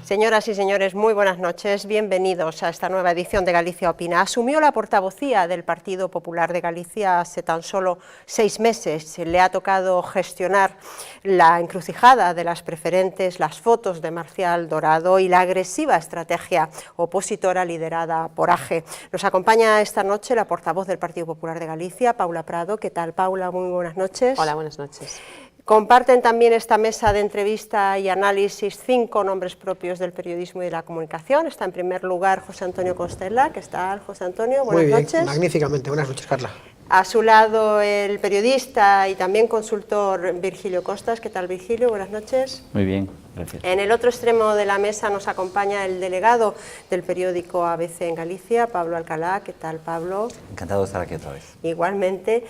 Señoras y señores, muy buenas noches, bienvenidos a esta nueva edición de Galicia Opina. Asumió la portavocía del Partido Popular de Galicia hace tan solo 6 meses. Le ha tocado gestionar la encrucijada de las preferentes, las fotos de Marcial Dorado y la agresiva estrategia opositora liderada por AGE. Nos acompaña esta noche la portavoz del Partido Popular de Galicia, Paula Prado. ¿Qué tal, Paula? Muy buenas noches. Hola, buenas noches. Comparten también esta mesa de entrevista y análisis 5 nombres propios del periodismo y de la comunicación. Está en primer lugar José Antonio Constella. ¿Qué tal, José Antonio? Buenas noches. Muy bien, magníficamente. Buenas noches, Carla. A su lado el periodista y también consultor Virgilio Costas. ¿Qué tal, Virgilio? Buenas noches. Muy bien, gracias. En el otro extremo de la mesa nos acompaña el delegado del periódico ABC en Galicia, Pablo Alcalá. ¿Qué tal, Pablo? Encantado de estar aquí otra vez. Igualmente.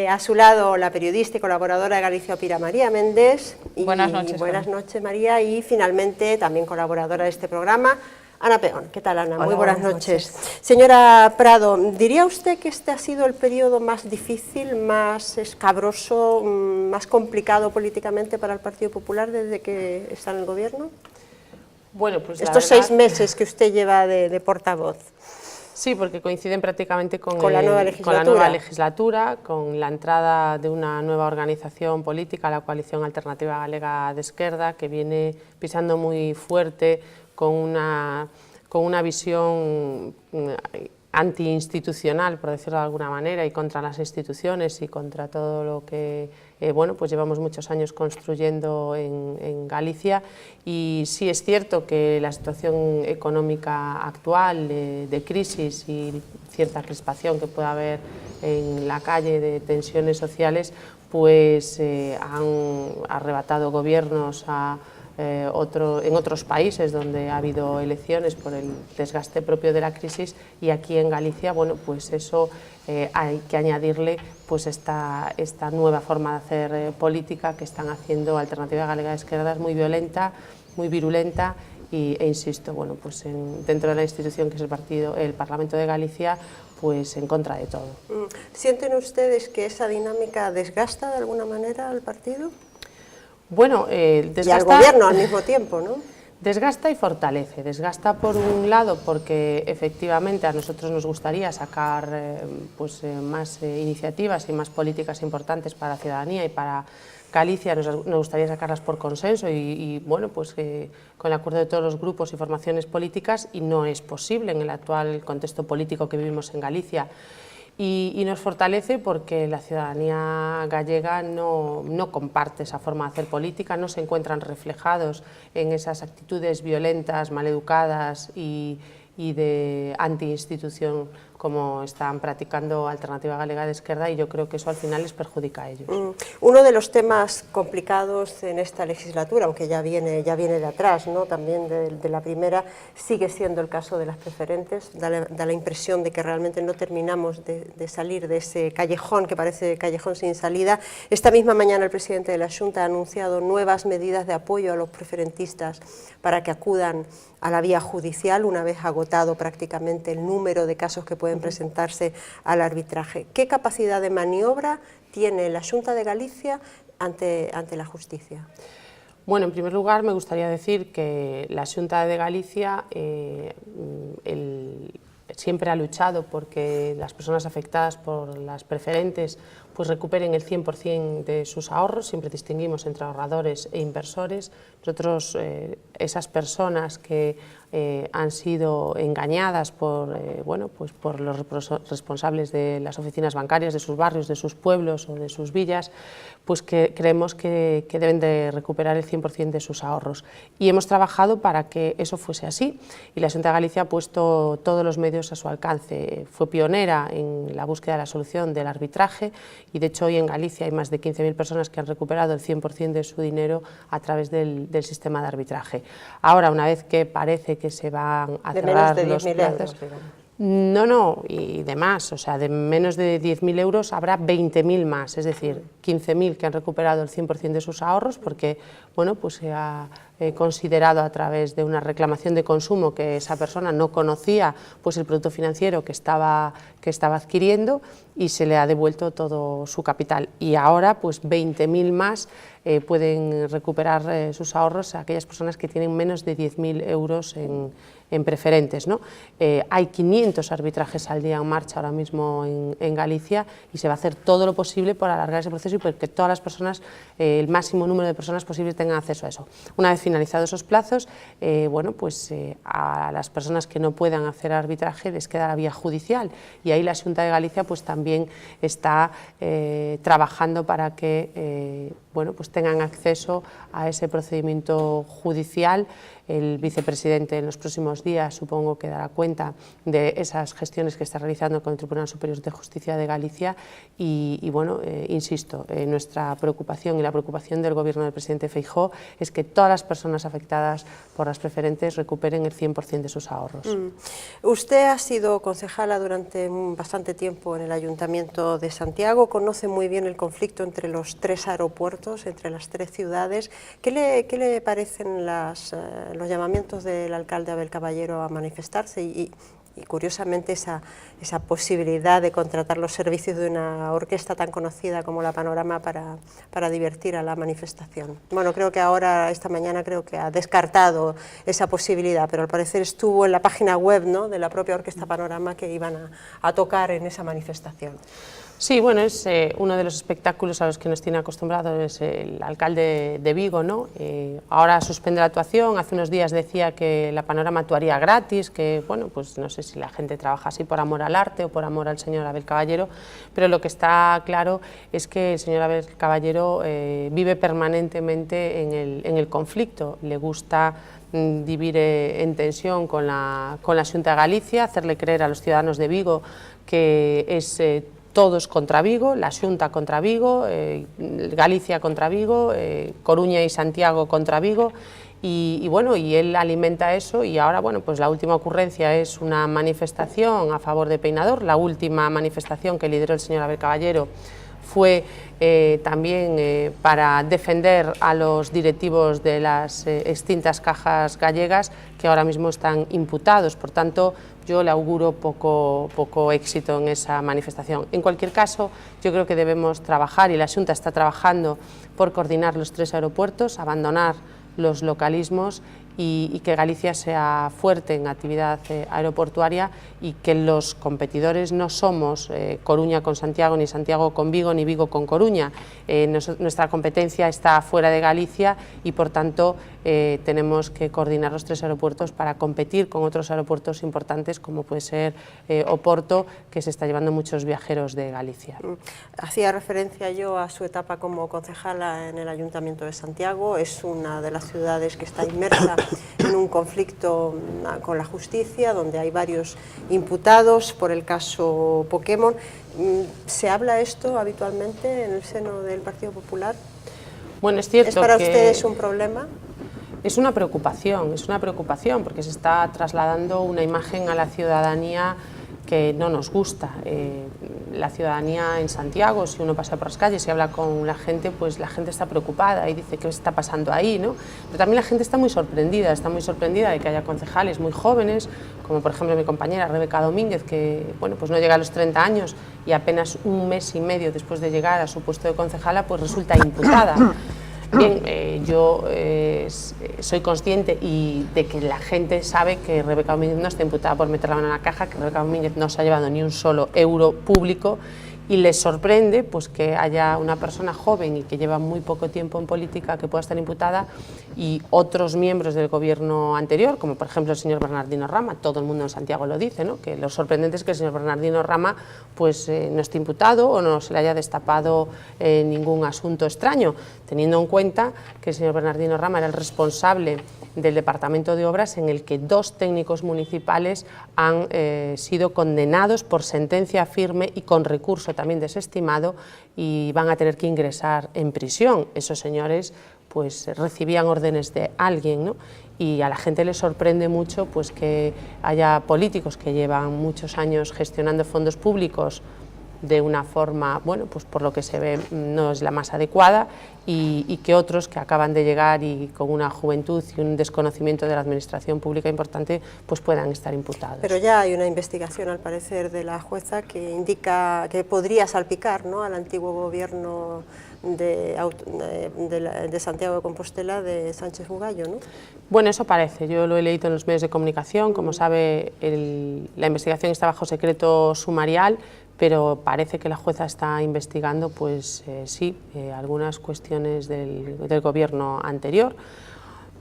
A su lado la periodista y colaboradora de Galicia Opina, María Méndez. Buenas noches. Buenas noches, María. Y finalmente también colaboradora de este programa, Ana Peón. ¿Qué tal, Ana? Hola, muy buenas noches. Señora Prado, ¿diría usted que este ha sido el periodo más difícil, más escabroso, más complicado políticamente para el Partido Popular desde que está en el Gobierno? Bueno, pues estos 6 meses que usted lleva de portavoz. Sí, porque coinciden prácticamente con la nueva legislatura, con la entrada de una nueva organización política, la Coalición Alternativa Galega de Esquerda, que viene pisando muy fuerte con una visión antiinstitucional, por decirlo de alguna manera, y contra las instituciones y contra todo lo que bueno, pues llevamos muchos años construyendo en Galicia. Y sí es cierto que la situación económica actual de crisis y cierta crispación que pueda haber en la calle de tensiones sociales, pues han arrebatado gobiernos en otros países donde ha habido elecciones por el desgaste propio de la crisis, y aquí en Galicia, bueno, pues eso hay que añadirle pues esta nueva forma de hacer política que están haciendo Alternativa Galega de Esquerdas, muy violenta, muy virulenta e insisto, bueno, pues dentro de la institución que es el Parlamento de Galicia, pues en contra de todo. ¿Sienten ustedes que esa dinámica desgasta de alguna manera al partido? Bueno, desgasta, y al gobierno al mismo tiempo, ¿no? Desgasta y fortalece. Desgasta por un lado porque efectivamente a nosotros nos gustaría sacar más iniciativas y más políticas importantes para la ciudadanía y para Galicia. Nos gustaría sacarlas por consenso y bueno, pues con el acuerdo de todos los grupos y formaciones políticas, y no es posible en el actual contexto político que vivimos en Galicia. Y nos fortalece porque la ciudadanía gallega no comparte esa forma de hacer política, no se encuentran reflejados en esas actitudes violentas, maleducadas y de antiinstitución como están practicando Alternativa Galega de Esquerda, y yo creo que eso al final les perjudica a ellos. Uno de los temas complicados en esta legislatura, aunque ya viene de atrás, ¿no? También de la primera, sigue siendo el caso de las preferentes. Da la impresión de que realmente no terminamos de salir de ese callejón que parece callejón sin salida. Esta misma mañana el presidente de la Xunta ha anunciado nuevas medidas de apoyo a los preferentistas para que acudan a la vía judicial una vez agotado prácticamente el número de casos que pueden presentarse al arbitraje. ¿Qué capacidad de maniobra tiene la Xunta de Galicia ante la justicia? Bueno, en primer lugar me gustaría decir que la Xunta de Galicia siempre ha luchado porque las personas afectadas por las preferentes pues recuperen el 100% de sus ahorros. Siempre distinguimos entre ahorradores e inversores. Nosotros, esas personas que han sido engañadas por los responsables de las oficinas bancarias de sus barrios, de sus pueblos o de sus villas, pues que creemos que deben de recuperar el 100% de sus ahorros. Y hemos trabajado para que eso fuese así, y la Xunta de Galicia ha puesto todos los medios a su alcance. Fue pionera en la búsqueda de la solución del arbitraje, y de hecho hoy en Galicia hay más de 15.000 personas que han recuperado el 100% de su dinero a través del sistema de arbitraje. Ahora, una vez que parece que se van a cerrar los plazos, no, y de más, o sea, de menos de 10.000 euros habrá 20.000 más, es decir, 15.000 que han recuperado el 100% de sus ahorros porque, bueno, pues se ha considerado a través de una reclamación de consumo que esa persona no conocía pues el producto financiero que estaba adquiriendo, y se le ha devuelto todo su capital. Y ahora pues 20.000 más pueden recuperar sus ahorros a aquellas personas que tienen menos de 10.000 euros en preferentes, ¿no? Hay 500 arbitrajes al día en marcha ahora mismo en Galicia, y se va a hacer todo lo posible por alargar ese proceso y porque todas las personas, el máximo número de personas posibles, tengan acceso a eso. Una vez finalizados esos plazos, bueno, pues a las personas que no puedan hacer arbitraje les queda la vía judicial, y ahí la Xunta de Galicia pues también está trabajando para que bueno, pues tengan acceso a ese procedimiento judicial. El vicepresidente en los próximos días supongo que dará cuenta de esas gestiones que está realizando con el Tribunal Superior de Justicia de Galicia, y bueno, insisto, nuestra preocupación y la preocupación del Gobierno del presidente Feijóo es que todas las personas afectadas por las preferentes recuperen el 100% de sus ahorros. Usted ha sido concejala durante bastante tiempo en el Ayuntamiento de Santiago, conoce muy bien el conflicto entre los 3 aeropuertos, entre las 3 ciudades. ¿Qué le parecen los llamamientos del alcalde Abel Caballero a manifestarse y curiosamente esa posibilidad de contratar los servicios de una orquesta tan conocida como la Panorama para divertir a la manifestación? Bueno, creo que ahora, esta mañana, creo que ha descartado esa posibilidad, pero al parecer estuvo en la página web, ¿no?, de la propia Orquesta Panorama, que iban a tocar en esa manifestación. Sí, bueno, es uno de los espectáculos a los que nos tiene acostumbrados es el alcalde de Vigo, ¿no? Ahora suspende la actuación. Hace unos días decía que la Panorama actuaría gratis, que bueno, pues no sé si la gente trabaja así por amor al arte o por amor al señor Abel Caballero, pero lo que está claro es que el señor Abel Caballero vive permanentemente en el conflicto. Le gusta vivir en tensión con la Xunta de Galicia, hacerle creer a los ciudadanos de Vigo que es todos contra Vigo, la Xunta contra Vigo, Galicia contra Vigo, Coruña y Santiago contra Vigo, y bueno, y él alimenta eso. Y ahora, bueno, pues la última ocurrencia es una manifestación a favor de Peinador. La última manifestación que lideró el señor Abel Caballero fue también para defender a los directivos de las extintas cajas gallegas, que ahora mismo están imputados. Por tanto, yo le auguro poco éxito en esa manifestación. En cualquier caso, yo creo que debemos trabajar, y la Xunta está trabajando por coordinar los 3 aeropuertos, abandonar los localismos y que Galicia sea fuerte en actividad aeroportuaria, y que los competidores no somos Coruña con Santiago, ni Santiago con Vigo, ni Vigo con Coruña. Nuestra competencia está fuera de Galicia, y por tanto tenemos que coordinar los 3 aeropuertos para competir con otros aeropuertos importantes, como puede ser Oporto, que se está llevando muchos viajeros de Galicia. Hacía referencia yo a su etapa como concejala en el Ayuntamiento de Santiago. Es una de las ciudades que está inmersa en un conflicto con la justicia, donde hay varios imputados por el caso Pokémon. ¿Se habla esto habitualmente en el seno del Partido Popular? Bueno, es cierto. ¿Es para ustedes un problema? Es una preocupación, porque se está trasladando una imagen a la ciudadanía que no nos gusta. La ciudadanía en Santiago, si uno pasa por las calles y habla con la gente, pues la gente está preocupada y dice qué está pasando ahí, ¿no? Pero también la gente está muy sorprendida de que haya concejales muy jóvenes, como por ejemplo mi compañera Rebeca Domínguez, que bueno, pues no llega a los 30 años y apenas un mes y medio después de llegar a su puesto de concejala, pues resulta imputada. Bien, yo soy consciente de que la gente sabe que Rebeca Domínguez no está imputada por meter la mano en la caja, que Rebeca Domínguez no se ha llevado ni un solo euro público, y les sorprende pues que haya una persona joven y que lleva muy poco tiempo en política que pueda estar imputada, y otros miembros del gobierno anterior, como por ejemplo el señor Bernardino Rama. Todo el mundo en Santiago lo dice, ¿no?, que lo sorprendente es que el señor Bernardino Rama pues no esté imputado o no se le haya destapado ningún asunto extraño, teniendo en cuenta que el señor Bernardino Rama era el responsable del Departamento de Obras, en el que 2 técnicos municipales han sido condenados por sentencia firme y con recurso también desestimado, y van a tener que ingresar en prisión. Esos señores pues recibían órdenes de alguien, ¿no? Y a la gente le sorprende mucho pues que haya políticos que llevan muchos años gestionando fondos públicos de una forma, bueno, pues por lo que se ve no es la más adecuada, y que otros que acaban de llegar y con una juventud y un desconocimiento de la administración pública importante, pues puedan estar imputados. Pero ya hay una investigación, al parecer, de la jueza que indica que podría salpicar, ¿no?, al antiguo gobierno de Santiago de Compostela de Sánchez Bugallo, ¿no? Bueno, eso parece, yo lo he leído en los medios de comunicación, como sabe, la investigación está bajo secreto sumarial, pero parece que la jueza está investigando, pues sí, algunas cuestiones del gobierno anterior.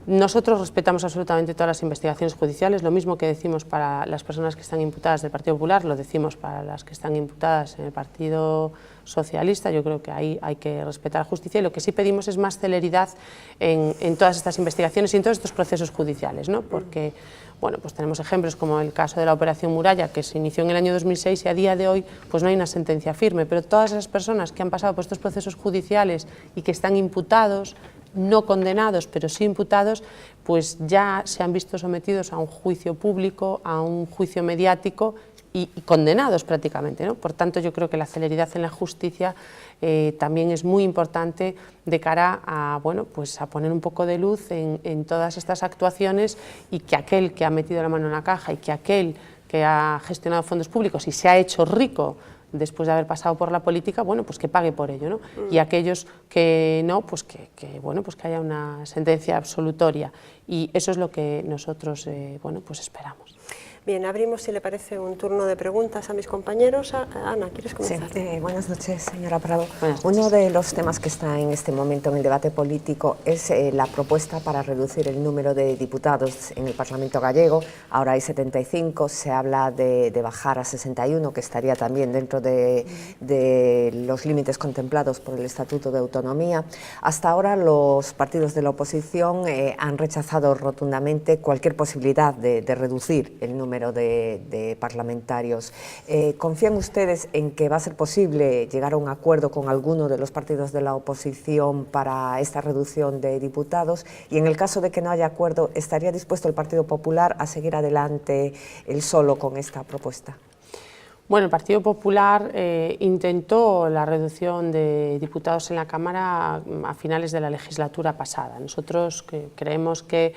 Nosotros respetamos absolutamente todas las investigaciones judiciales, lo mismo que decimos para las personas que están imputadas del Partido Popular, lo decimos para las que están imputadas en el Partido Socialista. Yo creo que ahí hay que respetar la justicia, y lo que sí pedimos es más celeridad en todas estas investigaciones y en todos estos procesos judiciales, ¿no? Porque, bueno, pues tenemos ejemplos como el caso de la Operación Muralla, que se inició en el año 2006 y a día de hoy pues no hay una sentencia firme, pero todas esas personas que han pasado por estos procesos judiciales y que están imputados, no condenados, pero sí imputados, pues ya se han visto sometidos a un juicio público, a un juicio mediático y condenados prácticamente, ¿no? Por tanto, yo creo que la celeridad en la justicia también es muy importante de cara a, bueno, pues a poner un poco de luz en todas estas actuaciones, y que aquel que ha metido la mano en la caja y que aquel que ha gestionado fondos públicos y se ha hecho rico después de haber pasado por la política, bueno, pues que pague por ello, ¿no? Y aquellos que no, pues que bueno, pues que haya una sentencia absolutoria, y eso es lo que nosotros, bueno, pues esperamos. Bien, abrimos, si le parece, un turno de preguntas a mis compañeros. Ana, ¿quieres comenzar? Sí, buenas noches, señora Prado. Buenas noches. Uno de los temas que está en este momento en el debate político es la propuesta para reducir el número de diputados en el Parlamento gallego. Ahora hay 75, se habla de bajar a 61, que estaría también dentro de los límites contemplados por el Estatuto de Autonomía. Hasta ahora los partidos de la oposición han rechazado rotundamente cualquier posibilidad de reducir el número de parlamentarios. ¿Confían ustedes en que va a ser posible llegar a un acuerdo con alguno de los partidos de la oposición para esta reducción de diputados? Y en el caso de que no haya acuerdo, ¿estaría dispuesto el Partido Popular a seguir adelante él solo con esta propuesta? Bueno, el Partido Popular intentó la reducción de diputados en la Cámara a finales de la legislatura pasada. Nosotros creemos que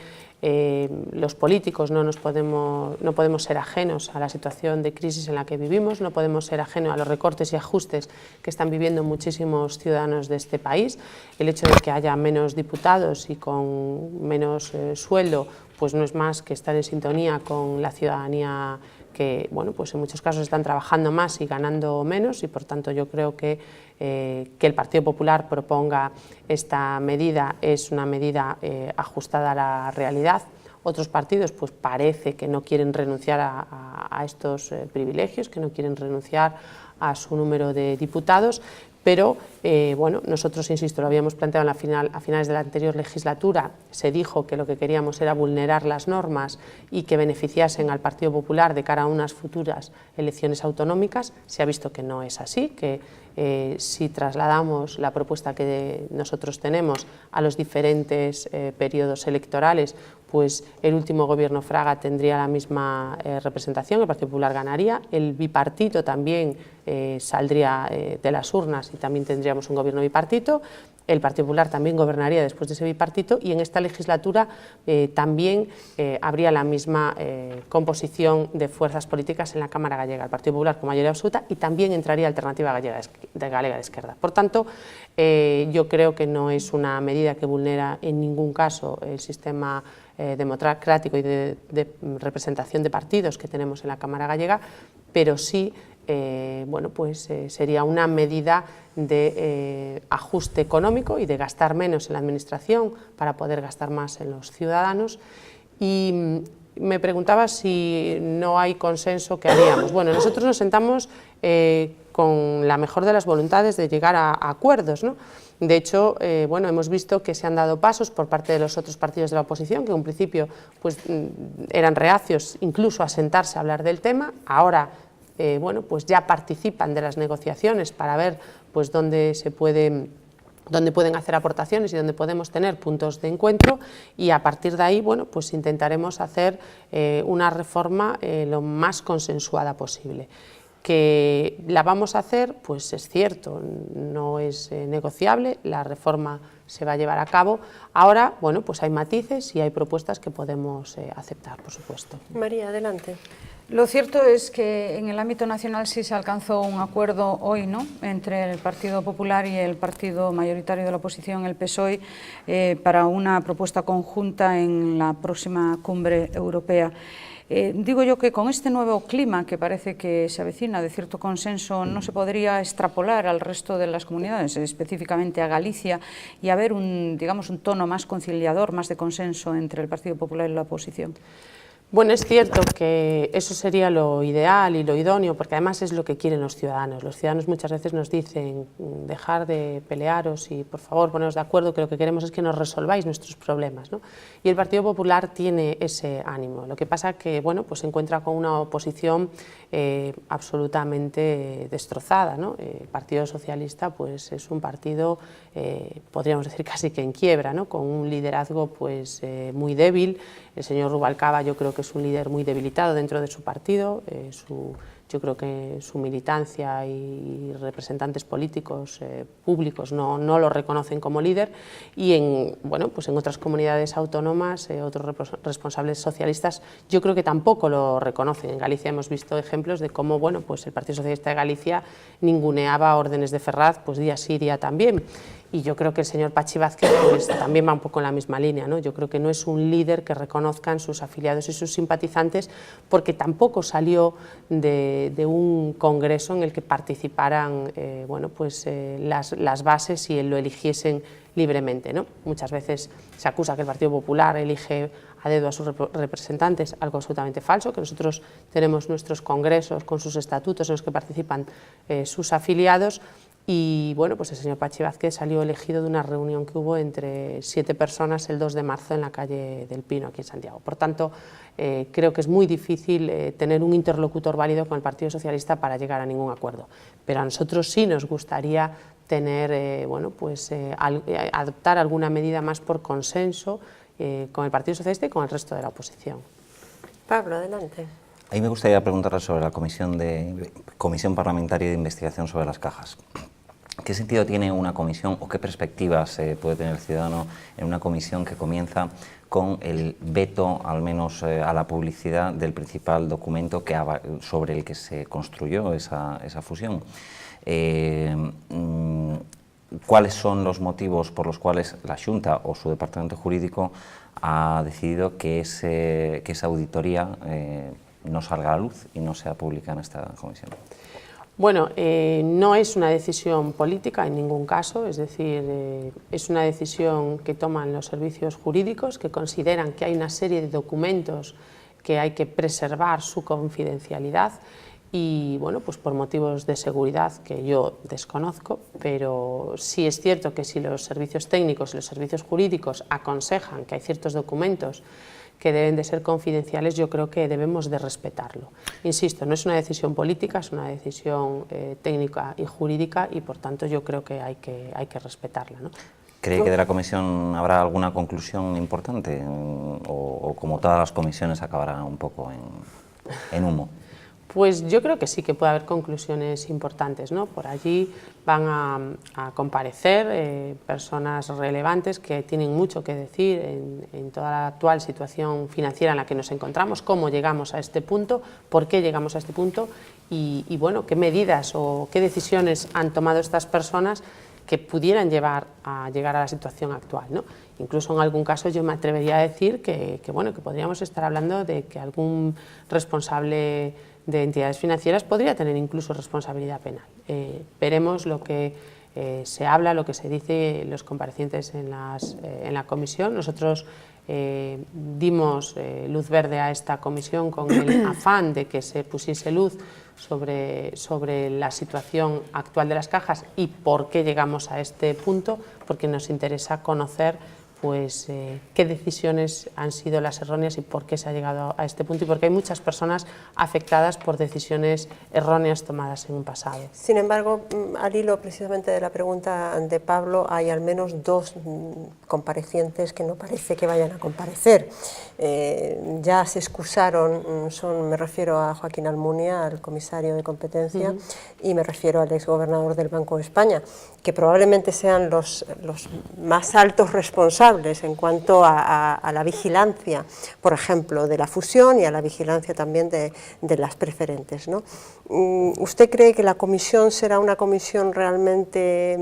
los políticos no podemos ser ajenos a la situación de crisis en la que vivimos, no podemos ser ajenos a los recortes y ajustes que están viviendo muchísimos ciudadanos de este país. El hecho de que haya menos diputados y con menos sueldo, pues no es más que estar en sintonía con la ciudadanía, que, bueno, pues en muchos casos están trabajando más y ganando menos, y por tanto yo creo que el Partido Popular proponga esta medida es una medida ajustada a la realidad. Otros partidos pues parece que no quieren renunciar a estos privilegios, que no quieren renunciar a su número de diputados, pero bueno, nosotros, insisto, lo habíamos planteado a finales de la anterior legislatura. Se dijo que lo que queríamos era vulnerar las normas y que beneficiasen al Partido Popular de cara a unas futuras elecciones autonómicas. Se ha visto que no es así, que si trasladamos la propuesta que nosotros tenemos a los diferentes periodos electorales, pues el último gobierno Fraga tendría la misma representación, el Partido Popular ganaría, el bipartito también saldría de las urnas y también tendríamos un gobierno bipartito, el Partido Popular también gobernaría después de ese bipartito, y en esta legislatura también habría la misma composición de fuerzas políticas en la Cámara gallega, el Partido Popular con mayoría absoluta, y también entraría Alternativa Galega de Esquerda. Por tanto, yo creo que no es una medida que vulnera en ningún caso el sistema democrático y de representación de partidos que tenemos en la Cámara gallega, pero sí bueno, pues sería una medida de ajuste económico y de gastar menos en la administración para poder gastar más en los ciudadanos. Y me preguntaba si no hay consenso, ¿qué haríamos? Bueno, nosotros nos sentamos con la mejor de las voluntades de llegar a acuerdos, ¿no? De hecho, bueno, hemos visto que se han dado pasos por parte de los otros partidos de la oposición, que en un principio pues, eran reacios incluso a sentarse a hablar del tema. Ahora bueno, pues ya participan de las negociaciones para ver pues, dónde pueden hacer aportaciones y dónde podemos tener puntos de encuentro, y a partir de ahí, bueno, pues intentaremos hacer una reforma lo más consensuada posible. Que la vamos a hacer, pues es cierto, no es negociable, la reforma se va a llevar a cabo. Ahora, bueno, pues hay matices y hay propuestas que podemos aceptar, por supuesto. María, adelante. Lo cierto es que en el ámbito nacional sí se alcanzó un acuerdo hoy, ¿no?, entre el Partido Popular y el partido mayoritario de la oposición, el PSOE, para una propuesta conjunta en la próxima cumbre europea. Digo yo que con este nuevo clima que parece que se avecina de cierto consenso, no se podría extrapolar al resto de las comunidades, específicamente a Galicia, y haber un tono más conciliador, más de consenso entre el Partido Popular y la oposición. Bueno, es cierto que eso sería lo ideal y lo idóneo, porque además es lo que quieren los ciudadanos. Los ciudadanos muchas veces nos dicen, dejar de pelearos y por favor poneros de acuerdo, que lo que queremos es que nos resolváis nuestros problemas, ¿no? Y el Partido Popular tiene ese ánimo. Lo que pasa que, bueno, pues se encuentra con una oposición absolutamente destrozada, ¿no? El Partido Socialista pues es un partido, podríamos decir casi que en quiebra, ¿no?, con un liderazgo pues muy débil. El señor Rubalcaba yo creo que es un líder muy debilitado dentro de su partido, yo creo que su militancia y representantes políticos públicos no lo reconocen como líder, y en otras comunidades autónomas, otros responsables socialistas yo creo que tampoco lo reconocen. En Galicia hemos visto ejemplos de cómo el Partido Socialista de Galicia ninguneaba órdenes de Ferraz pues día sí, día también. Y yo creo que el señor Pachi Vázquez pues, también va un poco en la misma línea, ¿no? Yo creo que no es un líder que reconozcan sus afiliados y sus simpatizantes, porque tampoco salió de un congreso en el que participaran las bases y lo eligiesen libremente, ¿no? Muchas veces se acusa que el Partido Popular elige a dedo a sus representantes, algo absolutamente falso, que nosotros tenemos nuestros congresos con sus estatutos en los que participan sus afiliados. Y bueno, pues el señor Pachi Vázquez salió elegido de una reunión que hubo entre 7 personas el 2 de marzo en la calle del Pino, aquí en Santiago. Por tanto, creo que es muy difícil tener un interlocutor válido con el Partido Socialista para llegar a ningún acuerdo. Pero a nosotros sí nos gustaría tener, adoptar alguna medida más por consenso con el Partido Socialista y con el resto de la oposición. Pablo, adelante. A mí me gustaría preguntarle sobre la Comisión Parlamentaria de Investigación sobre las Cajas. ¿Qué sentido tiene una comisión o qué perspectivas puede tener el ciudadano en una comisión que comienza con el veto, al menos a la publicidad, del principal documento sobre el que se construyó esa fusión? ¿Cuáles son los motivos por los cuales la Xunta o su departamento jurídico ha decidido que esa auditoría no salga a la luz y no sea pública en esta comisión? Bueno, no es una decisión política en ningún caso, es decir, es una decisión que toman los servicios jurídicos, que consideran que hay una serie de documentos que hay que preservar su confidencialidad y, bueno, pues por motivos de seguridad que yo desconozco, pero sí es cierto que si los servicios técnicos y los servicios jurídicos aconsejan que hay ciertos documentos que deben de ser confidenciales, yo creo que debemos de respetarlo. Insisto, no es una decisión política, es una decisión técnica y jurídica y por tanto yo creo que hay que respetarla, ¿no? ¿Cree que de la comisión habrá alguna conclusión importante o como todas las comisiones acabará un poco en humo? Pues yo creo que sí que puede haber conclusiones importantes, ¿no? Por allí van a comparecer personas relevantes que tienen mucho que decir en toda la actual situación financiera en la que nos encontramos, cómo llegamos a este punto, por qué llegamos a este punto y bueno, qué medidas o qué decisiones han tomado estas personas que pudieran llegar a la situación actual, ¿no? Incluso en algún caso yo me atrevería a decir que podríamos estar hablando de que algún responsable de entidades financieras podría tener incluso responsabilidad penal. Veremos lo que se habla, lo que se dice los comparecientes en la comisión. Nosotros dimos luz verde a esta comisión con el afán de que se pusiese luz sobre la situación actual de las cajas y por qué llegamos a este punto, porque nos interesa conocer pues qué decisiones han sido las erróneas y por qué se ha llegado a este punto, y porque hay muchas personas afectadas por decisiones erróneas tomadas en un pasado. Sin embargo, al hilo precisamente de la pregunta de Pablo, hay al menos dos comparecientes que no parece que vayan a comparecer. Ya se excusaron, me refiero a Joaquín Almunia, al comisario de competencia, y me refiero al exgobernador del Banco de España, que probablemente sean los más altos responsables en cuanto a la vigilancia, por ejemplo, de la fusión, y a la vigilancia también de las preferentes, ¿no? ¿Usted cree que la comisión será una comisión realmente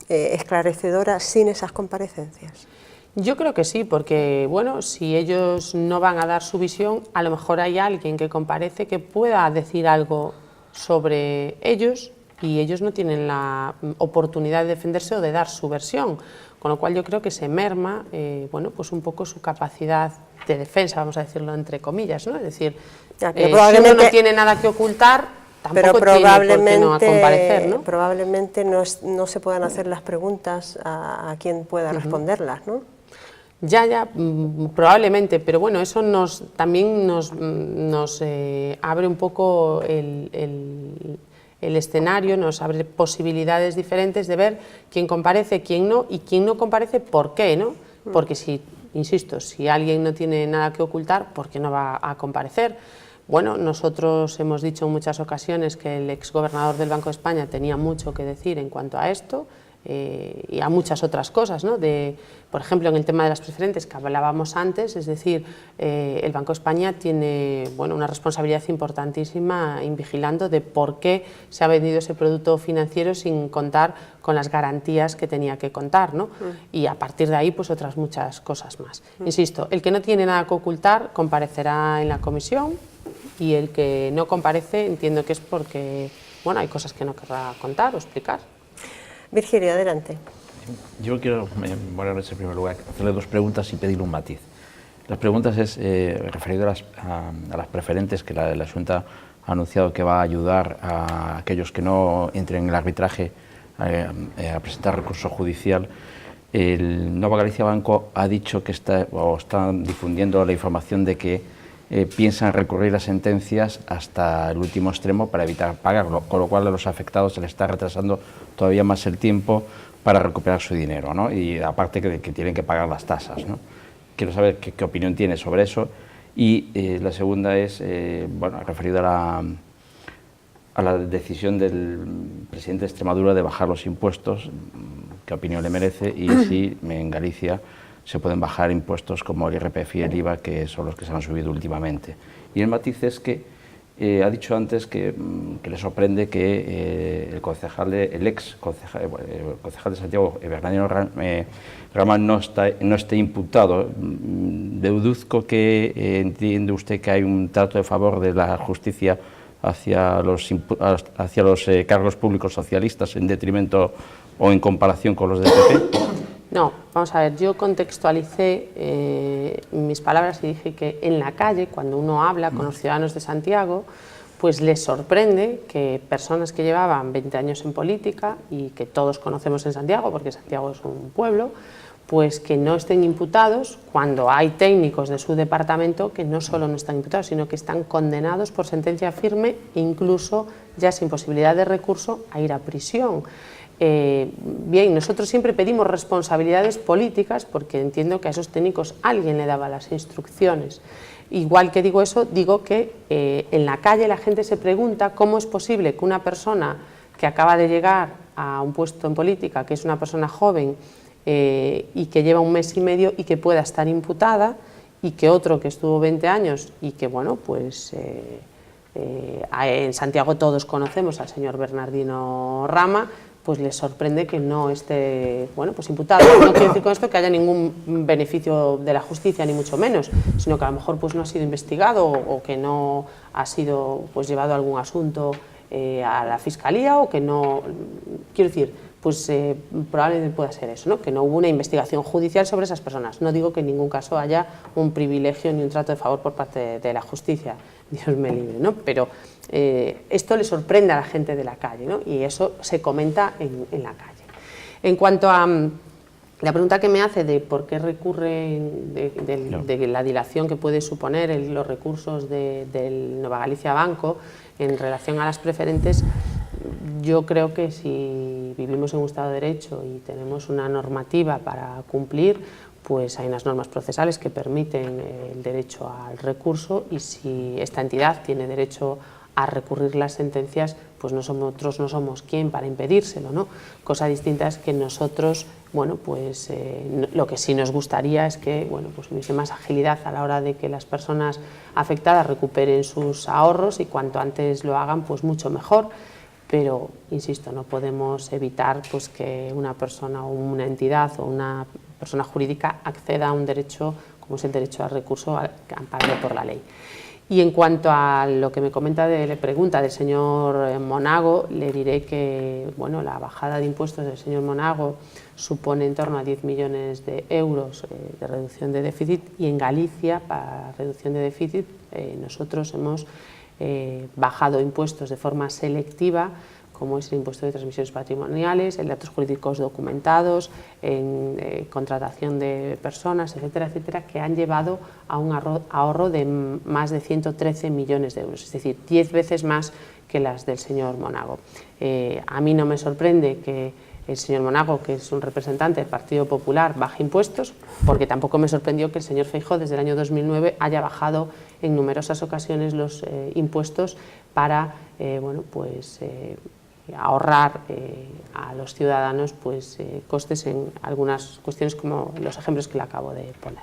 esclarecedora sin esas comparecencias? Yo creo que sí, porque bueno, si ellos no van a dar su visión, a lo mejor hay alguien que comparece que pueda decir algo sobre ellos, y ellos no tienen la oportunidad de defenderse o de dar su versión, con lo cual yo creo que se merma bueno, pues un poco su capacidad de defensa, vamos a decirlo entre comillas, ¿no? Es decir, si uno no tiene nada que ocultar, tampoco tiene por qué no comparecer, ¿no? Probablemente no se puedan hacer las preguntas a quien pueda responderlas, ¿no? Ya, probablemente, pero bueno, eso también nos abre un poco el escenario, nos abre posibilidades diferentes de ver quién comparece, quién no, y quién no comparece, por qué, ¿no? Porque insisto, si alguien no tiene nada que ocultar, ¿por qué no va a comparecer? Bueno, nosotros hemos dicho en muchas ocasiones que el exgobernador del Banco de España tenía mucho que decir en cuanto a esto, y a muchas otras cosas, ¿no? Por ejemplo, en el tema de las preferentes que hablábamos antes, es decir, el Banco de España tiene una responsabilidad importantísima en vigilando de por qué se ha vendido ese producto financiero sin contar con las garantías que tenía que contar, ¿no? Y a partir de ahí, pues otras muchas cosas más. Insisto, el que no tiene nada que ocultar comparecerá en la comisión, y el que no comparece entiendo que es porque hay cosas que no querrá contar o explicar. Virgilio, adelante. Yo quiero, en primer lugar, hacerle dos preguntas y pedirle un matiz. Las preguntas es referido a las preferentes que la Junta ha anunciado que va a ayudar a aquellos que no entren en el arbitraje a presentar recurso judicial. El Nova Galicia Banco ha dicho que están difundiendo la información de que piensan recurrir a sentencias hasta el último extremo para evitar pagarlo, con lo cual a los afectados se les está retrasando todavía más el tiempo para recuperar su dinero, ¿no? Y aparte que tienen que pagar las tasas, ¿no? Quiero saber qué opinión tiene sobre eso. Y la segunda es, referido a la decisión del presidente de Extremadura de bajar los impuestos, qué opinión le merece, y si en Galicia se pueden bajar impuestos como el IRPF y el IVA, que son los que se han subido últimamente. Y el matiz es que ha dicho antes que le sorprende que el ex concejal de Santiago, Bernardino Rama, no esté imputado. Deduzco que entiende usted que hay un trato de favor de la justicia hacia los cargos públicos socialistas en detrimento o en comparación con los del PP. No, vamos a ver, yo contextualicé mis palabras y dije que en la calle, cuando uno habla con los ciudadanos de Santiago, pues les sorprende que personas que llevaban 20 años en política y que todos conocemos en Santiago, porque Santiago es un pueblo, pues que no estén imputados cuando hay técnicos de su departamento que no solo no están imputados, sino que están condenados por sentencia firme e incluso ya sin posibilidad de recurso a ir a prisión. Bien, nosotros siempre pedimos responsabilidades políticas porque entiendo que a esos técnicos alguien le daba las instrucciones. Igual que digo eso, digo que en la calle la gente se pregunta cómo es posible que una persona que acaba de llegar a un puesto en política, que es una persona joven y que lleva un mes y medio y que pueda estar imputada, y que otro que estuvo 20 años y que en Santiago todos conocemos al señor Bernardino Rama, pues les sorprende que no esté imputado. No quiero decir con esto que haya ningún beneficio de la justicia, ni mucho menos, sino que a lo mejor no ha sido investigado o que no ha sido llevado algún asunto a la Fiscalía, o que no, quiero decir, probablemente pueda ser eso, ¿no? Que no hubo una investigación judicial sobre esas personas. No digo que en ningún caso haya un privilegio ni un trato de favor por parte de la justicia, Dios me libre, ¿no? Pero esto le sorprende a la gente de la calle, ¿no? Y eso se comenta en la calle. En cuanto a La pregunta que me hace de por qué recurren, de la dilación que puede suponer los recursos del Nova Galicia Banco en relación a las preferentes, yo creo que si vivimos en un Estado de Derecho y tenemos una normativa para cumplir, pues hay unas normas procesales que permiten el derecho al recurso, y si esta entidad tiene derecho a recurrir las sentencias, pues nosotros no somos quien para impedírselo, ¿no? Cosa distinta es que nosotros, bueno, pues lo que sí nos gustaría es que, bueno, pues hubiese más agilidad a la hora de que las personas afectadas recuperen sus ahorros, y cuanto antes lo hagan, pues mucho mejor. Pero, insisto, no podemos evitar pues que una persona o una entidad o una persona jurídica acceda a un derecho como es el derecho al recurso amparado por la ley. Y en cuanto a lo que me comenta la pregunta del señor Monago, le diré que, bueno, la bajada de impuestos del señor Monago supone en torno a 10 millones de euros de reducción de déficit, y en Galicia, para reducción de déficit, nosotros hemos bajado impuestos de forma selectiva, como es el impuesto de transmisiones patrimoniales, en datos jurídicos documentados, en contratación de personas, etcétera, etcétera, que han llevado a un ahorro de más de 113 millones de euros, es decir, 10 veces más que las del señor Monago. A mí no me sorprende que el señor Monago, que es un representante del Partido Popular, baje impuestos, porque tampoco me sorprendió que el señor Feijóo desde el año 2009 haya bajado en numerosas ocasiones los impuestos para bueno, pues, ahorrar a los ciudadanos pues, costes en algunas cuestiones como los ejemplos que le acabo de poner.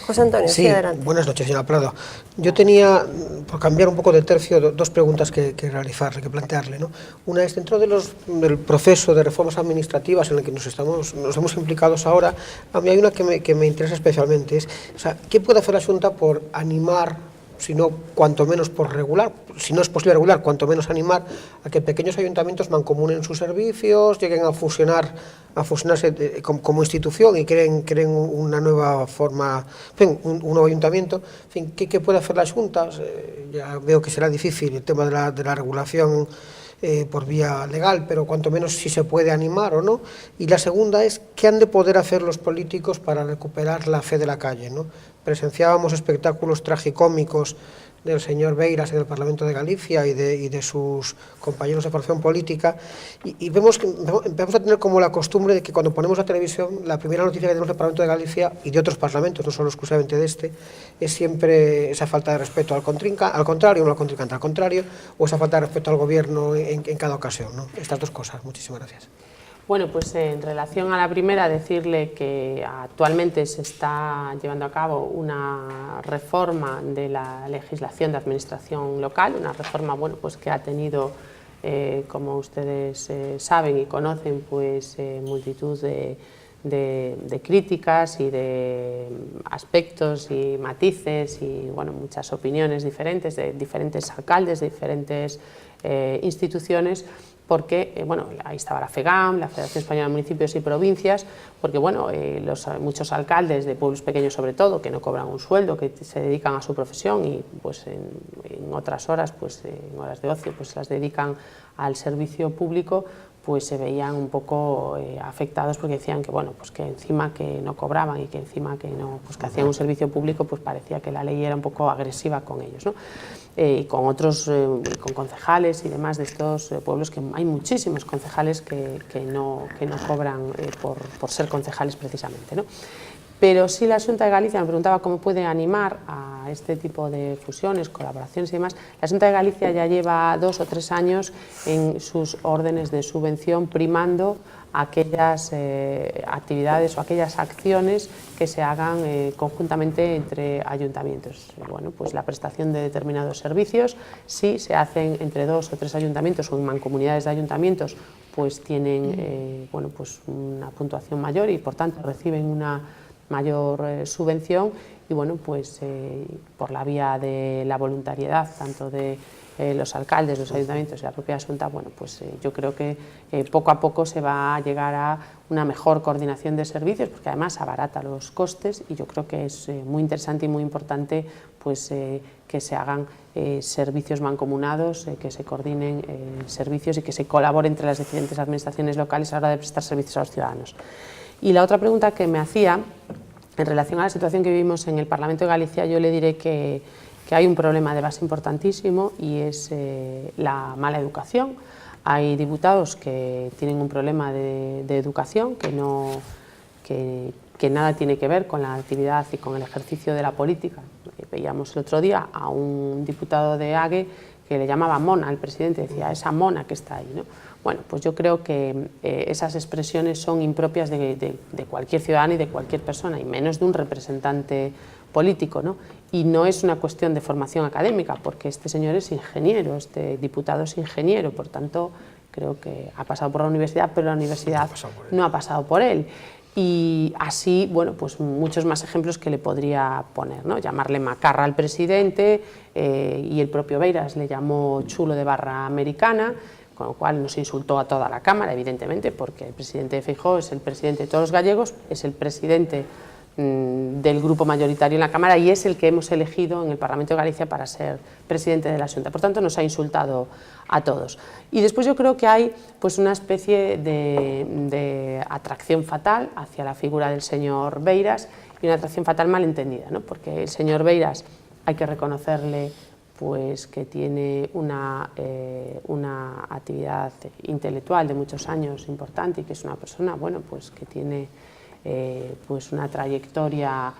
José Antonio, sí, adelante. Buenas noches, señora Prado. Yo tenía, por cambiar un poco de tercio, dos preguntas que realizarle, que plantearle, ¿no? Una es, dentro del proceso de reformas administrativas en el que nos hemos implicados ahora, a mí hay una que me interesa especialmente, es, o sea, ¿qué puede hacer la Xunta por animar, si no cuanto menos por regular, si no es posible regular, cuanto menos animar a que pequeños ayuntamientos mancomunen sus servicios, lleguen a fusionarse como institución y creen una nueva forma, en fin, un nuevo ayuntamiento? En fin, ¿qué puede hacer la Xunta? Ya veo que será difícil el tema de la regulación por vía legal, pero cuanto menos si se puede animar o no. Y la segunda es, ¿qué han de poder hacer los políticos para recuperar la fe de la calle, ¿no? Presenciábamos espectáculos tragicómicos del señor Beiras en el Parlamento de Galicia y de sus compañeros de formación política, y vemos que empezamos a tener como la costumbre de que cuando ponemos la televisión, la primera noticia que tenemos del Parlamento de Galicia y de otros parlamentos, no solo exclusivamente de este, es siempre esa falta de respeto al contrincante, al contrario, o esa falta de respeto al gobierno en cada ocasión, ¿no? Estas dos cosas. Muchísimas gracias. Bueno, pues en relación a la primera, decirle que actualmente se está llevando a cabo una reforma de la legislación de administración local, una reforma, bueno, pues que ha tenido, como ustedes saben y conocen, pues multitud de críticas y de aspectos y matices y, bueno, muchas opiniones diferentes de diferentes alcaldes, de diferentes instituciones, porque, bueno, ahí estaba la FEGAM, la Federación Española de Municipios y Provincias, porque, bueno, muchos alcaldes de pueblos pequeños sobre todo, que no cobran un sueldo, que se dedican a su profesión y pues en otras horas, pues en horas de ocio, pues las dedican al servicio público, pues se veían un poco afectados porque decían que, bueno, pues que encima que no cobraban y que encima que no, pues que hacían un servicio público, pues parecía que la ley era un poco agresiva con ellos, ¿no? Y con otros, con concejales y demás de estos pueblos, que hay muchísimos concejales que no cobran por ser concejales precisamente, ¿no? Pero sí la Xunta de Galicia, me preguntaba cómo puede animar a este tipo de fusiones, colaboraciones y demás. La Xunta de Galicia ya lleva 2 o 3 años en sus órdenes de subvención primando aquellas actividades o aquellas acciones que se hagan conjuntamente entre ayuntamientos. Bueno, pues la prestación de determinados servicios, si se hacen entre 2 o 3 ayuntamientos o en mancomunidades de ayuntamientos, pues tienen bueno, pues una puntuación mayor y por tanto reciben una mayor subvención, y bueno, pues por la vía de la voluntariedad tanto de los alcaldes, los ayuntamientos y la propia Xunta, bueno, pues yo creo que poco a poco se va a llegar a una mejor coordinación de servicios, porque además abarata los costes, y yo creo que es muy interesante y muy importante pues que se hagan servicios mancomunados, que se coordinen servicios y que se colabore entre las diferentes administraciones locales a la hora de prestar servicios a los ciudadanos. Y la otra pregunta que me hacía, en relación a la situación que vivimos en el Parlamento de Galicia, yo le diré que hay un problema de base importantísimo y es la mala educación. Hay diputados que tienen un problema de educación que nada tiene que ver con la actividad y con el ejercicio de la política. Veíamos el otro día a un diputado de AGE que le llamaba mona al presidente, decía esa mona que está ahí, ¿no? Bueno, pues yo creo que esas expresiones son impropias de cualquier ciudadano y de cualquier persona, y menos de un representante político, ¿no? Y no es una cuestión de formación académica, porque este señor es ingeniero, este diputado es ingeniero, por tanto, creo que ha pasado por la universidad, pero la universidad no ha pasado por él. Y así, bueno, pues muchos más ejemplos que le podría poner, ¿no? Llamarle macarra al presidente, y el propio Beiras le llamó chulo de barra americana, con lo cual nos insultó a toda la Cámara, evidentemente, porque el presidente Feijóo es el presidente de todos los gallegos, es el presidente del grupo mayoritario en la Cámara y es el que hemos elegido en el Parlamento de Galicia para ser presidente de la Xunta. Por tanto, nos ha insultado a todos. Y después yo creo que hay pues una especie de atracción fatal hacia la figura del señor Beiras y una atracción fatal malentendida, ¿no? Porque el señor Beiras hay que reconocerle pues que tiene una actividad intelectual de muchos años importante y que es una persona, bueno, pues que tiene pues una trayectoria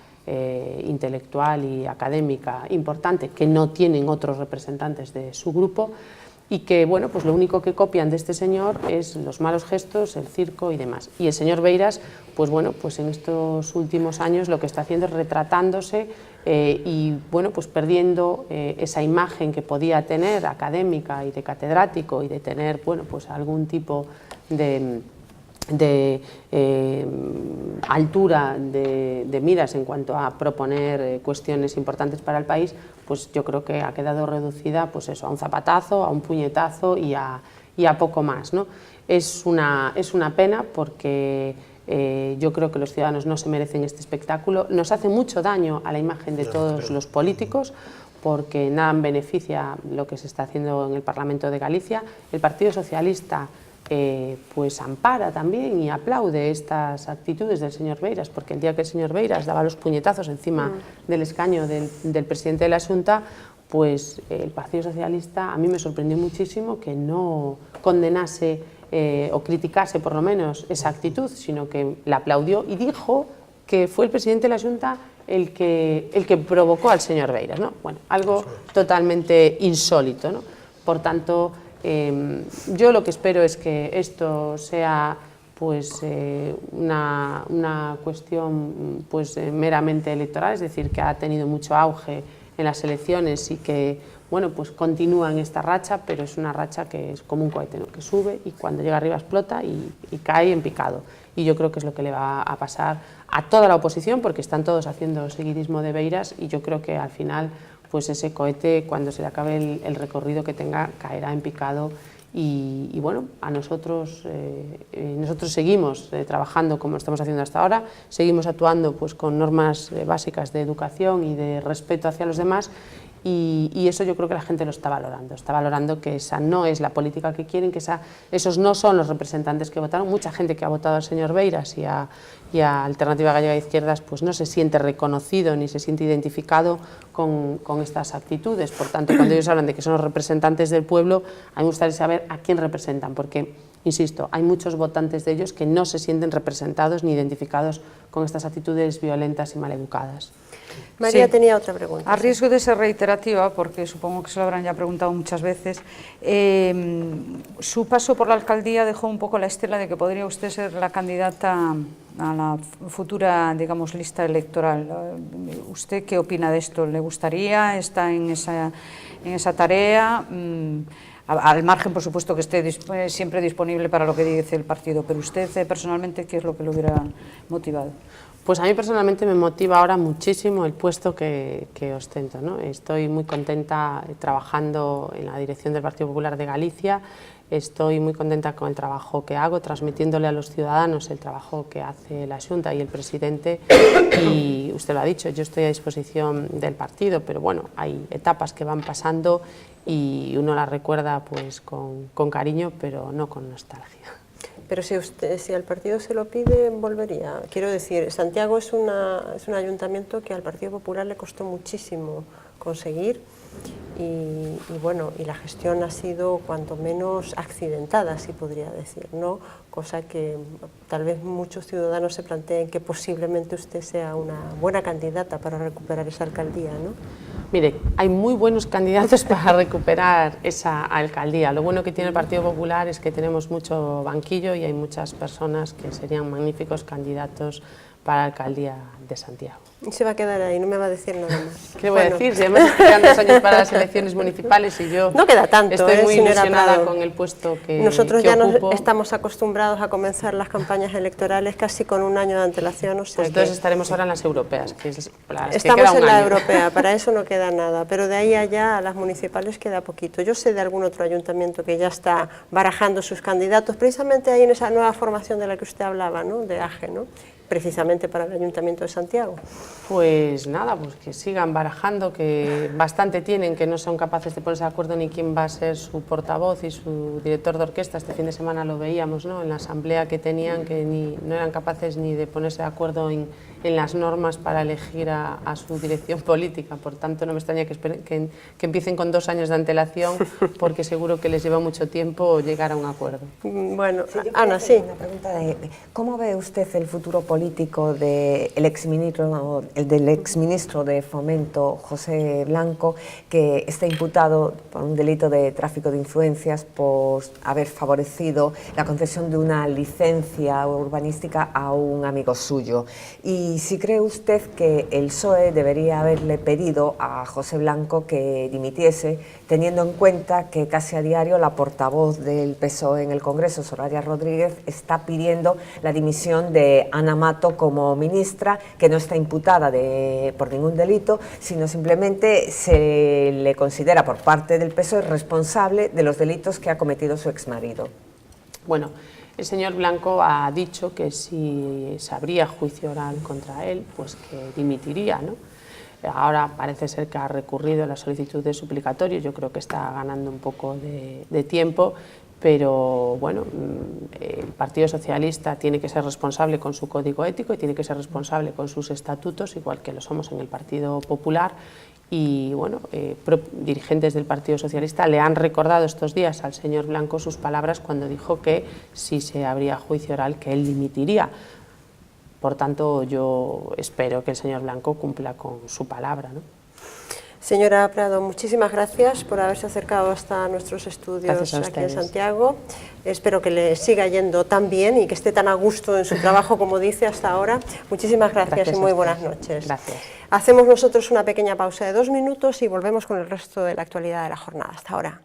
intelectual y académica importante que no tienen otros representantes de su grupo y que, bueno, pues lo único que copian de este señor es los malos gestos, el circo y demás. Y el señor Beiras, pues bueno, pues en estos últimos años lo que está haciendo es retratándose y, bueno, pues perdiendo esa imagen que podía tener académica y de catedrático y de tener, bueno, pues algún tipo de altura de miras en cuanto a proponer cuestiones importantes para el país, pues yo creo que ha quedado reducida pues eso, a un zapatazo, a un puñetazo y a poco más, ¿no? Es una pena porque yo creo que los ciudadanos no se merecen este espectáculo, nos hace mucho daño a la imagen de todos los políticos porque nada beneficia lo que se está haciendo en el Parlamento de Galicia. El Partido Socialista pues ampara también y aplaude estas actitudes del señor Beiras, porque el día que el señor Beiras daba los puñetazos encima del escaño del presidente de la Xunta, pues el Partido Socialista a mí me sorprendió muchísimo que no condenase o criticase por lo menos esa actitud, sino que la aplaudió y dijo que fue el presidente de la Xunta el que provocó al señor Beiras, ¿no? Bueno, algo totalmente insólito, ¿no? Por tanto, yo lo que espero es que esto sea pues una cuestión pues meramente electoral, es decir, que ha tenido mucho auge en las elecciones y que bueno, pues continúa en esta racha, pero es una racha que es como un cohete, ¿no? Que sube y cuando llega arriba explota y cae en picado. Y yo creo que es lo que le va a pasar a toda la oposición, porque están todos haciendo seguidismo de Beiras y yo creo que al final pues ese cohete, cuando se le acabe el recorrido que tenga, caerá en picado y bueno, a nosotros seguimos trabajando como estamos haciendo hasta ahora, seguimos actuando pues con normas básicas de educación y de respeto hacia los demás y eso yo creo que la gente lo está valorando que esa no es la política que quieren, que esos no son los representantes que votaron. Mucha gente que ha votado al señor Beiras y a Alternativa Gallega de Izquierdas pues no se siente reconocido ni se siente identificado con estas actitudes. Por tanto, cuando ellos hablan de que son los representantes del pueblo, a mí me gustaría saber a quién representan, porque, insisto, hay muchos votantes de ellos que no se sienten representados ni identificados con estas actitudes violentas y maleducadas. María Sí. tenía otra pregunta. A riesgo de ser reiterativa, porque supongo que se lo habrán ya preguntado muchas veces, su paso por la alcaldía dejó un poco la estela de que podría usted ser la candidata a la futura, digamos, lista electoral. ¿Usted qué opina de esto? ¿Le gustaría? ¿Está en esa tarea? Al margen, por supuesto, que esté siempre disponible para lo que dice el partido, pero usted personalmente, ¿qué es lo que le hubiera motivado? Pues a mí personalmente me motiva ahora muchísimo el puesto que ostento, ¿no? Estoy muy contenta trabajando en la dirección del Partido Popular de Galicia, Estoy muy contenta con el trabajo que hago, transmitiéndole a los ciudadanos el trabajo que hace la Xunta y el presidente, y usted lo ha dicho, yo estoy a disposición del partido, pero bueno, hay etapas que van pasando y uno las recuerda pues con cariño, pero no con nostalgia. Pero si al partido se lo pide, volvería. Quiero decir, Santiago es un ayuntamiento que al Partido Popular le costó muchísimo conseguir y bueno, y la gestión ha sido cuanto menos accidentada, si podría decir, ¿no? Cosa que tal vez muchos ciudadanos se planteen que posiblemente usted sea una buena candidata para recuperar esa alcaldía, ¿no? Mire, hay muy buenos candidatos para recuperar esa alcaldía. Lo bueno que tiene el Partido Popular es que tenemos mucho banquillo y hay muchas personas que serían magníficos candidatos para la alcaldía de Santiago. Y se va a quedar ahí, no me va a decir nada más. ¿Qué le voy a decir? Si además quedan 2 años para las elecciones municipales y yo no queda tanto, estoy muy señora ilusionada Prado. con el puesto que Nosotros que ya ocupo. estamos acostumbrados a comenzar las campañas electorales casi con 1 año de antelación, o sea Pues entonces que estaremos ahora en las europeas, que es las que estamos queda un en la año. europea, para eso no queda nada, pero de ahí allá a las municipales queda poquito. Yo sé de algún otro ayuntamiento que ya está barajando sus candidatos, precisamente ahí en esa nueva formación de la que usted hablaba, ¿no? De AGE, ¿no? Precisamente para el Ayuntamiento de Santiago. Pues nada, pues que sigan barajando, que bastante tienen, que no son capaces de ponerse de acuerdo ni quién va a ser su portavoz y su director de orquesta. Este fin de semana lo veíamos, ¿no? En la asamblea que tenían, que no eran capaces ni de ponerse de acuerdo en las normas para elegir a su dirección política. Por tanto, no me extraña que empiecen con 2 años de antelación, porque seguro que les lleva mucho tiempo llegar a un acuerdo. Bueno, Sí, yo Ana, quería sí. hacer una pregunta ¿cómo ve usted el futuro político del exministro de Fomento, José Blanco, que está imputado por un delito de tráfico de influencias por haber favorecido la concesión de una licencia urbanística a un amigo suyo? Y si cree usted que el PSOE debería haberle pedido a José Blanco que dimitiese, teniendo en cuenta que casi a diario la portavoz del PSOE en el Congreso, Soraya Rodríguez, está pidiendo la dimisión de Ana Mato como ministra, que no está imputada por ningún delito, sino simplemente se le considera por parte del PSOE responsable de los delitos que ha cometido su exmarido? Bueno, el señor Blanco ha dicho que si se abría juicio oral contra él, pues que dimitiría, ¿no? Ahora parece ser que ha recurrido a la solicitud de suplicatorio, yo creo que está ganando un poco de tiempo, pero bueno, el Partido Socialista tiene que ser responsable con su código ético y tiene que ser responsable con sus estatutos, igual que lo somos en el Partido Popular. Y bueno, dirigentes del Partido Socialista le han recordado estos días al señor Blanco sus palabras cuando dijo que si se abría juicio oral que él dimitiría. Por tanto, yo espero que el señor Blanco cumpla con su palabra, ¿no? Señora Prado, muchísimas gracias por haberse acercado hasta nuestros estudios aquí en Santiago. Espero que le siga yendo tan bien y que esté tan a gusto en su trabajo como dice hasta ahora. Muchísimas gracias y muy buenas noches. Gracias. Hacemos nosotros una pequeña pausa de 2 minutos y volvemos con el resto de la actualidad de la jornada. Hasta ahora.